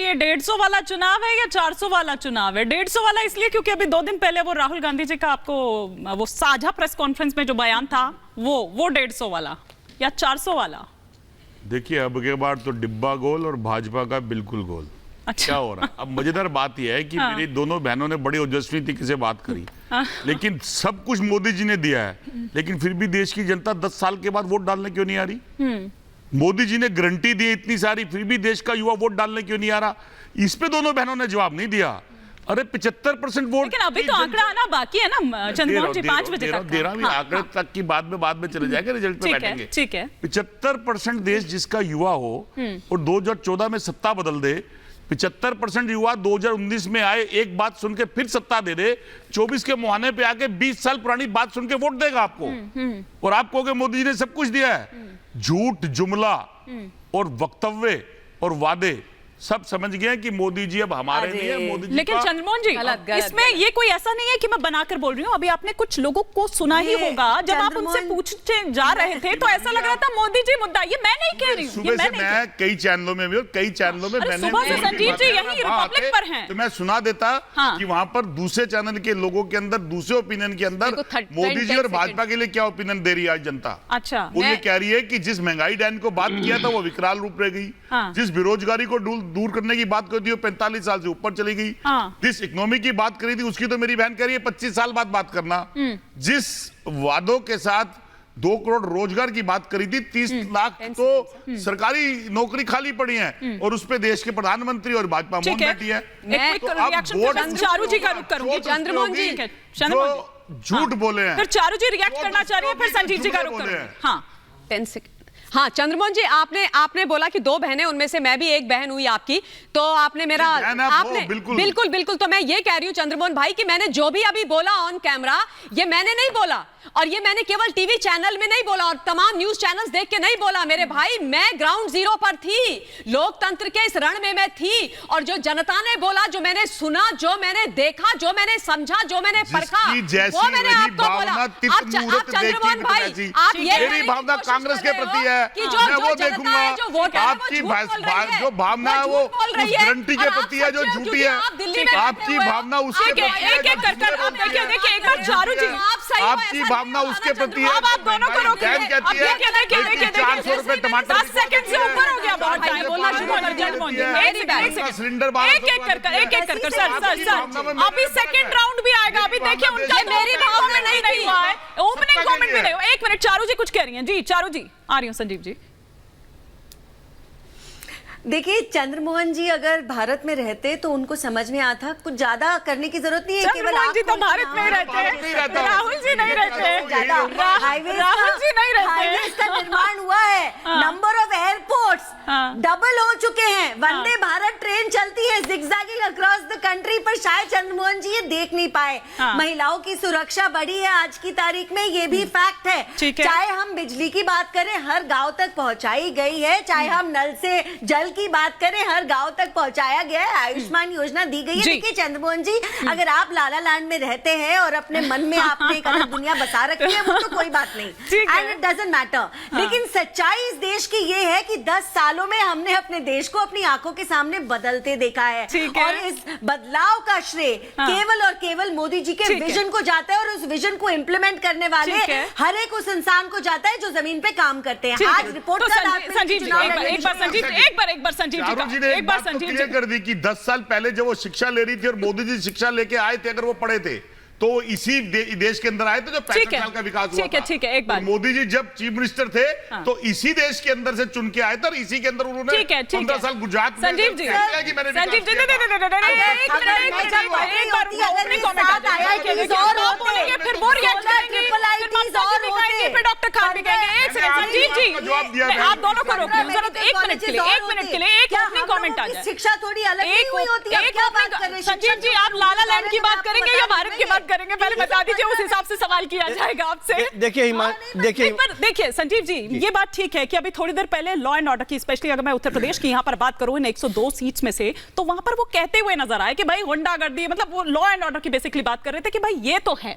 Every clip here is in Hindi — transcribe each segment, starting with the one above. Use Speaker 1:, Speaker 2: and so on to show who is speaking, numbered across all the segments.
Speaker 1: ये 150 वाला चुनाव है या 400 वाला चुनाव है? 150 वाला इसलिए क्योंकि अभी 2 दिन पहले वो राहुल गांधी जी का आपको वो साझा प्रेस कॉन्फ्रेंस में जो बयान था वो 150 वाला या 400 वाला?
Speaker 2: देखिए, अब के बार तो डिब्बा गोल और भाजपा का बिल्कुल गोल।
Speaker 1: अच्छा।
Speaker 2: क्या हो रहा है? अब मजेदार बात यह है कि मेरी दोनों बहनों ने बड़ी ओजस्वी तरीके से बात करी, लेकिन सब कुछ मोदी जी ने दिया है, लेकिन फिर भी देश की जनता 10 साल के बाद वोट डालने क्यों नहीं आ रही? मोदी जी ने गारंटी दी इतनी सारी, फिर भी देश का युवा वोट डालने क्यों नहीं आ रहा? इस पे दोनों बहनों ने जवाब नहीं दिया। अरे 75% वोट,
Speaker 1: लेकिन अभी तो आंकड़ा आना बाकी है ना चंद्रमोहन जी, 5 बजे तक।
Speaker 2: दे रहा हूं, आंकड़े तक की बाद में चले जाएगा, रिजल्ट पे बैठेंगे।
Speaker 1: ठीक है।
Speaker 2: 75% देश जिसका युवा हो और 2014 में सत्ता बदल दे, 75% युवा 2019 में आए, एक बात सुन के फिर सत्ता दे दे, 24 के मुहाने पे आके 20 साल पुरानी बात सुन के वोट देगा आपको, और आप कहोगे मोदी जी ने सब कुछ दिया है। झूठ, जुमला और वक्तव्य और वादे सब समझ गए हैं कि मोदी जी अब हमारे लिए, मोदी जी।
Speaker 1: लेकिन चंद्रमोहन जी, इसमें ये कोई ऐसा नहीं है कि मैं बनाकर बोल रही हूँ। अभी आपने कुछ लोगों को सुना ही होगा, जब आप उनसे पूछते जा रहे थे तो ऐसा लग रहा था मोदी जी मुद्दा। ये मैं नहीं कह रही हूँ,
Speaker 2: सुबह से मैं कई चैनलों में भी और कई चैनलों में मैंने
Speaker 1: सुबह से संजीव जी यही रिपब्लिक पर हैं,
Speaker 2: तो मैं सुना देता कि वहां पर दूसरे चैनल के लोगों के अंदर, दूसरे ओपिनियन के अंदर मोदी जी और भाजपा के लिए क्या ओपिनियन दे रही है आज जनता।
Speaker 1: अच्छा,
Speaker 2: वो ये कह रही है कि जिस महंगाई डैन को बात किया था वो विकराल रूप रह गई, जिस बेरोजगारी को दूर करने की बात करती है 45 साल से ऊपर चली गई, जिस इकोनॉमी की बात करी थी उसकी तो मेरी बहन कह रही है 25 साल बाद बात करना, जिस वादों के साथ 2 करोड़ रोजगार की बात करी थी, 30 लाख तो सरकारी नौकरी खाली पड़ी है, और उस पे देश के प्रधानमंत्री और भाजपा मौन बैठी है।
Speaker 1: चारू जी का रुख करूंगी, चंद्रमोहन जी
Speaker 2: झूठ बोले हैं,
Speaker 1: फिर चारू जी रिएक्ट करना चाह रही है, फिर संजीव जी का रुख करूंगी। हाँ
Speaker 3: 10 सेकंड। हाँ चंद्रमोहन जी, आपने बोला कि 2 बहनें, उनमें से मैं भी एक बहन हुई आपकी, तो आपने मेरा बिल्कुल तो मैं ये कह रही हूँ चंद्रमोहन भाई कि मैंने जो भी अभी बोला ऑन कैमरा, ये मैंने नहीं बोला, और ये मैंने केवल टीवी चैनल में नहीं बोला और तमाम न्यूज चैनल्स देख के नहीं बोला। मेरे भाई, मैं ग्राउंड जीरो पर थी, लोकतंत्र के इस रण में मैं थी, और जो जनता ने बोला, जो मैंने सुना, जो मैंने देखा, जो मैंने समझा, जो मैंने परखा, वो मैंने आपको बोला। आप चंद्रमोहन भाई, आप ये
Speaker 2: मेरी भावना कांग्रेस के प्रति है, मैं वो देखूंगा। आपकी जो भावना है वो गारंटी के प्रति है, जो झूठी है, आपकी भावना उसके प्रति है। आपकी भावना उसके प्रति है।
Speaker 1: अब आप दोनों को रोकिए।
Speaker 2: बहन कहती है 400 रुपए टमाटर
Speaker 1: 10 सेकंड से ऊपर हो गया, बहुत टाइम बोलना शुरू कर दिया।
Speaker 2: सिलेंडर
Speaker 1: एक कर सर अभी सेकंड राउंड भी आएगा। अभी देखिए उनका मेरी भावना नहीं हुआ है, ओपनिंग कमेंट भी नहीं हुआ। 1 मिनट, चारू जी कुछ कह रही हैं। जी चारू जी, आ रही हूँ। संजीव जी
Speaker 4: देखिए, चंद्रमोहन जी अगर भारत में रहते तो उनको समझ में आता, कुछ ज्यादा करने की जरूरत नहीं है। केवल आप
Speaker 1: जी तो भारत में रहते हैं, राहुल जी नहीं रहते, राहुल जी नहीं रहते।
Speaker 4: हाईवेज का निर्माण हुआ है, नंबर ऑफ एयरपोर्ट्स डबल हो चुके हैं, वंदे भारत ट्रेन चलती है जिगजैगिंग अक्रॉस द कंट्री, पर शायद चंद्रमोहन जी ये देख नहीं पाए। महिलाओं की सुरक्षा बढ़ी है आज की तारीख में, ये भी फैक्ट है। चाहे हम बिजली की बात करें, हर गाँव तक पहुंचाई गई है, चाहे हम नल से जल की बात करें, हर गांव तक पहुंचाया गया है, आयुष्मान योजना दी गई है। देखिए चंद्रमोहन जी, अगर आप लाला लैंड में रहते हैं और अपने मन में आपने एक अलग दुनिया बसा रखी है, वो तो कोई बात नहीं, एंड इट डजंट मैटर। लेकिन सच्चाई इस देश की ये है कि 10 सालों में हमने अपने देश को अपनी आंखों के सामने बदलते देखा है, और इस बदलाव का श्रेय केवल और केवल मोदी जी के विजन को जाता है, और उस विजन को इंप्लीमेंट करने वाले हर एक उस इंसान को जाता है जो जमीन पे काम करते हैं। आज रिपोर्ट
Speaker 2: चारू जी ने एक बात तो क्लियर कर दी कि 10 साल पहले जब वो शिक्षा ले रही थी और मोदी जी शिक्षा लेके आए थे, अगर वो पढ़े थे तो इसी देश के अंदर आए थे जो 65 साल का विकास हुआ था।
Speaker 1: ठीक है, एक बात,
Speaker 2: मोदी जी जब चीफ मिनिस्टर थे तो इसी देश के अंदर से चुन के आए थे, और इसी के अंदर उन्होंने 15 साल गुजरात में।
Speaker 1: संजीव जी, डॉक्टर खान भी कहेंगे। संजीव जी, आप दोनों को रोकिए 1 मिनट के लिए, एक ओपनिंग कमेंट आ जाए।
Speaker 4: शिक्षा थोड़ी अलग नहीं हुई होती है, क्या बात कर रहे हैं?
Speaker 1: संजीव जी, आप लाला लैंड की बात करेंगे या भारत की बात करेंगे, पहले बता दीजिए, उस हिसाब से सवाल किया जाएगा आपसे। देखिए संजीव जी, ये बात ठीक है कि अभी थोड़ी देर पहले लॉ एंड ऑर्डर की, स्पेशली अगर मैं उत्तर प्रदेश की यहाँ पर बात करूँ, इन 102 सीट्स में से, तो वहां पर वो कहते हुए नजर आए कि भाई गुंडागर्दी, मतलब वो लॉ एंड ऑर्डर की बेसिकली बात कर रहे थे कि भाई ये तो है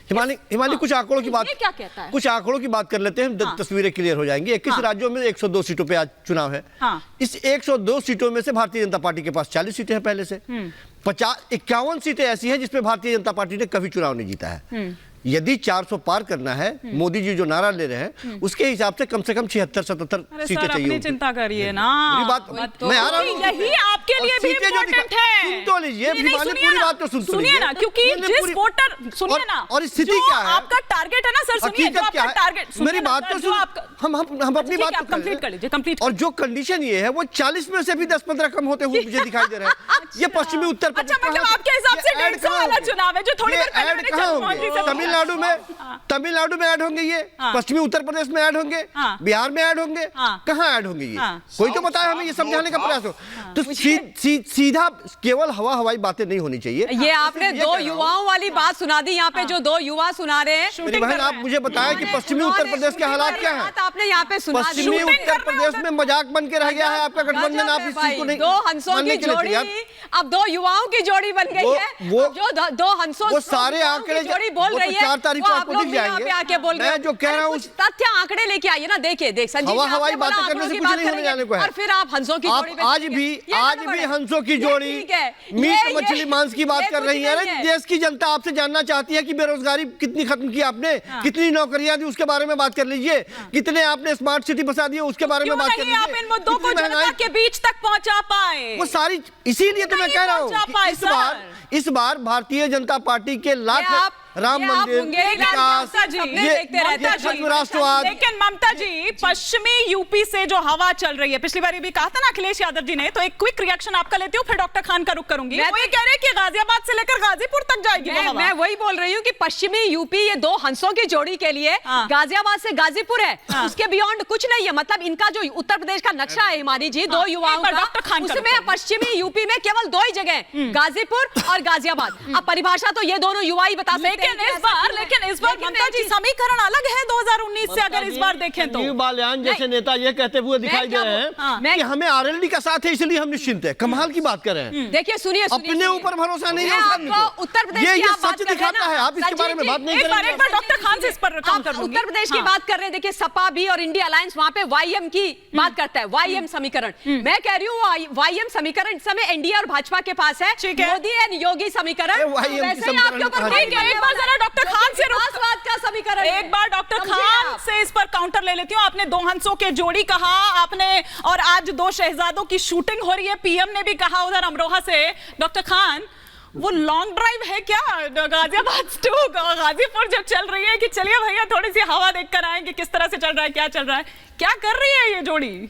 Speaker 5: हिमानी कुछ आंकड़ों की बात,
Speaker 1: ये क्या कहता है?
Speaker 5: कुछ आंकड़ों की बात कर लेते हैं, तस्वीरें क्लियर हो जाएंगी। 21 राज्यों में 102 सीटों पे आज चुनाव है। इस 102 सीटों में से भारतीय जनता पार्टी के पास 40 सीटें हैं पहले से। 51 सीटें ऐसी हैं जिसपे भारतीय जनता पार्टी ने कभी चुनाव नहीं जीता है। यदि 400 पार करना है, मोदी जी जो नारा ले रहे हैं उसके हिसाब से कम 76-77 सीटें चाहिए।
Speaker 1: अपनी चिंता करिए ना,
Speaker 5: मैं आ रहा हूं,
Speaker 1: यही आपके लिए भी इम्पोर्टेंट है।
Speaker 5: सुन तो लीजिए, पूरी बात तो
Speaker 1: सुनिए ना, क्योंकि जिस वोटर, सुनिए ना,
Speaker 5: और स्थिति क्या है,
Speaker 1: आपका टारगेट है ना सर, सुनिए जो आपका टारगेट,
Speaker 5: मेरी बात तो सुन, हम अपनी बात
Speaker 1: कंप्लीट कर लीजिए, कंप्लीट।
Speaker 5: और जो कंडीशन ये है वो 40 में से भी 10-15 कम होते हुए मुझे दिखाई दे रहा है। ये पश्चिमी उत्तर प्रदेश,
Speaker 1: अच्छा मतलब आपके हिसाब से 150 वाला चुनाव है जो थोड़ी देर पहले
Speaker 5: तमिलनाडु में ऐड होंगे, ये पश्चिमी उत्तर प्रदेश में ऐड होंगे, बिहार में ऐड होंगे, कहां ऐड होंगे ये कोई तो बताए, हमें ये समझाने का प्रयास हो। तो सीधा केवल हवाई बातें नहीं होनी चाहिए।
Speaker 3: ये आपने दो युवाओं वाली बात सुना दी यहाँ पे, जो दो युवा सुना रहे हैं।
Speaker 5: मेरी बहन, आप मुझे बताएं कि पश्चिमी उत्तर प्रदेश के हालात क्या हैं।
Speaker 3: आपने यहाँ पे सुना,
Speaker 5: पश्चिमी उत्तर प्रदेश में मजाक बन के रह गया है आपका गठबंधन। आप इस चीज को नहीं,
Speaker 3: दो हंसों की जोड़ी, अब दो युवाओं की जोड़ी बन गई है। जो दो हंसों,
Speaker 5: वो सारे आंकड़े
Speaker 3: जोड़ी बोल रही है,
Speaker 5: 4 तारीख को आपको दिख जाएंगे।
Speaker 3: आके बोल रहे
Speaker 5: मैं जो कह रहा हूँ,
Speaker 3: तथ्य आंकड़े लेके आइए ना। देख संजीव,
Speaker 5: हवाई बातें करने से कुछ नहीं होने जाने को है।
Speaker 3: और फिर आप हंसों की जोड़ी,
Speaker 5: आज भी हंसों की जोड़ी, मीट मछली मांस की बात कर रही है। अरे देश की जनता आपसे जानना चाहती है कि बेरोजगारी कितनी खत्म की आपने, कितनी नौकरियां दी, उसके बारे में बात कर लीजिए। कितने आपने स्मार्ट सिटी बसा दिए, उसके बारे में बात कर लीजिए।
Speaker 1: आप इन मुद्दों को जनता के बीच तक पहुंचा पाए,
Speaker 5: वो सारी, इसीलिए तो मैं कह रहा हूँ इस बार भारतीय जनता पार्टी के लाख राम मंदिर, विकास, राष्ट्रवाद।
Speaker 1: लेकिन ममता जी, पश्चिमी यूपी से जो हवा चल रही है, पिछली बार भी कहा था ना अखिलेश यादव जी ने, तो एक क्विक रिएक्शन आपका लेती हूँ, फिर डॉक्टर खान का रुख करूंगी। वो ये कह रहे हैं कि गाजियाबाद से लेकर गाजीपुर तक जाएगी वो हवा।
Speaker 3: मैं वही बोल रही हूँ कि पश्चिमी यूपी ये दो हंसों की जोड़ी के लिए गाजियाबाद से गाजीपुर है, उसके बियॉन्ड कुछ नहीं है। मतलब इनका जो उत्तर प्रदेश का नक्शा है हिमानी जी, दो युवाओं का, उसमें पश्चिमी यूपी में केवल 2 ही जगह, गाजीपुर और गाजियाबाद। अब परिभाषा तो ये दोनों युवा ही बता सकते हैं।
Speaker 1: लेकिन इस बार ममता जी समीकरण अलग है 2019 से, अगर इस बार देखें तो।
Speaker 5: बाल्यान जैसे नेता ये कहते हुए दिखाई दे रहे हैं कि हमें आरएलडी का साथ है इसलिए हम निश्चिंत हैं। कमाल की बात कर रहे हैं।
Speaker 3: देखिए सुनिए,
Speaker 5: अपने ऊपर भरोसा नहीं है
Speaker 3: उत्तर प्रदेश
Speaker 5: ये सच दिखाता है। आप इसके बारे में बात नहीं करेंगे।
Speaker 1: एक बार डॉक्टर खान से इस पर काम कर लूंगी।
Speaker 3: उत्तर प्रदेश की बात कर रहे हैं, देखिए सपा भी और इंडिया अलायंस वहां पे वाईएम की बात करता है, वाईएम समीकरण। मैं कह रही हूँ वाईएम समीकरण इस समय एनडीए और भाजपा के पास है, मोदी एंड योगी समीकरण।
Speaker 1: एक बार जरा डॉक्टर खान से
Speaker 3: का समीकरण,
Speaker 1: एक बार डॉक्टर खान से इस पर काउंटर ले लेती हूँ। आपने 2 हंसों के जोड़ी कहा आपने, और आज 2 शहजादों की शूटिंग हो रही है, पीएम ने भी कहा उधर अमरोहा से। डॉक्टर खान, वो लॉन्ग ड्राइव है क्या गाजियाबाद टू गाजीपुर जब चल रही है कि चलिए भैया थोड़ी सी हवा देख कर आएंगे किस तरह से चल रहा है, क्या चल रहा है, क्या कर रही है ये जोड़ी?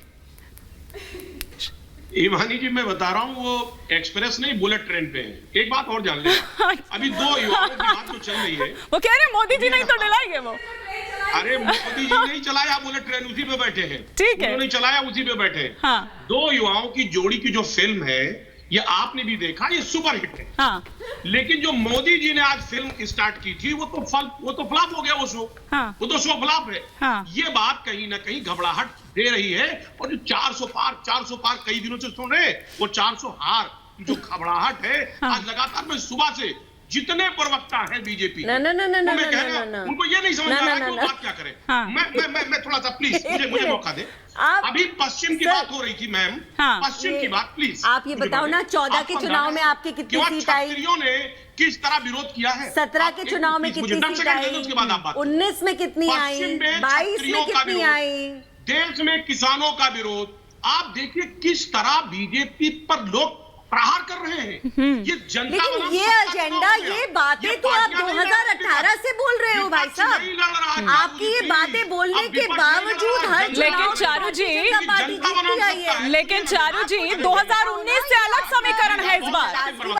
Speaker 6: ईमानी जी, मैं बता रहा हूँ, वो एक्सप्रेस नहीं बुलेट ट्रेन पे है। एक बात और जान ले, अभी 2 युवाओं की बात तो चल रही है।
Speaker 1: वो कह रहे मोदी जी नहीं तो दिलाएंगे वो।
Speaker 6: अरे मोदी जी नहीं चलाया बुलेट ट्रेन, उसी पे बैठे हैं।
Speaker 1: ठीक है,
Speaker 6: नहीं चलाया, उसी पे बैठे हैं। हाँ। 2 युवाओं की जोड़ी की जो फिल्म है, ये आपने भी देखा, ये सुपरहिट है। हाँ। लेकिन जो मोदी जी ने आज फिल्म स्टार्ट की थी, वो तो फ्लॉप हो गया वो शो। हाँ। वो तो शो फ्लॉप है। हाँ। ये बात कहीं ना कहीं घबराहट दे रही है। और जो 400 पार कई दिनों से सुन रहे, वो 400 हार जो घबराहट है। हाँ। आज लगातार मैं सुबह से जितने प्रवक्ता हैं बीजेपी, उनको ये नहीं समझ आ रहा कि वो बात क्या करें। हाँ। मैं थोड़ा सा प्लीज मुझे मौका दे। अभी पश्चिम की बात हो रही थी मैम। हाँ। पश्चिम की बात प्लीज
Speaker 4: आप ये बताओ ना, 14 के चुनाव में आपकी कितनी सीट आई?
Speaker 6: छात्रियों ने किस तरह विरोध किया है?
Speaker 4: 17 के चुनाव में कितनी सीट आई? 19 में कितनी आई? 22 में कितनी आई?
Speaker 6: देश में किसानों का विरोध, आप देखिए किस तरह बीजेपी पर लोग प्रहार कर रहे हैं। ये जनता,
Speaker 4: लेकिन ये एजेंडा, ये बातें तो आप 2018 से बोल रहे हो भाई साहब। आपकी ये बातें बोलने के बावजूद हर,
Speaker 1: लेकिन चारू जी 2019 से अलग समीकरण है इस बार।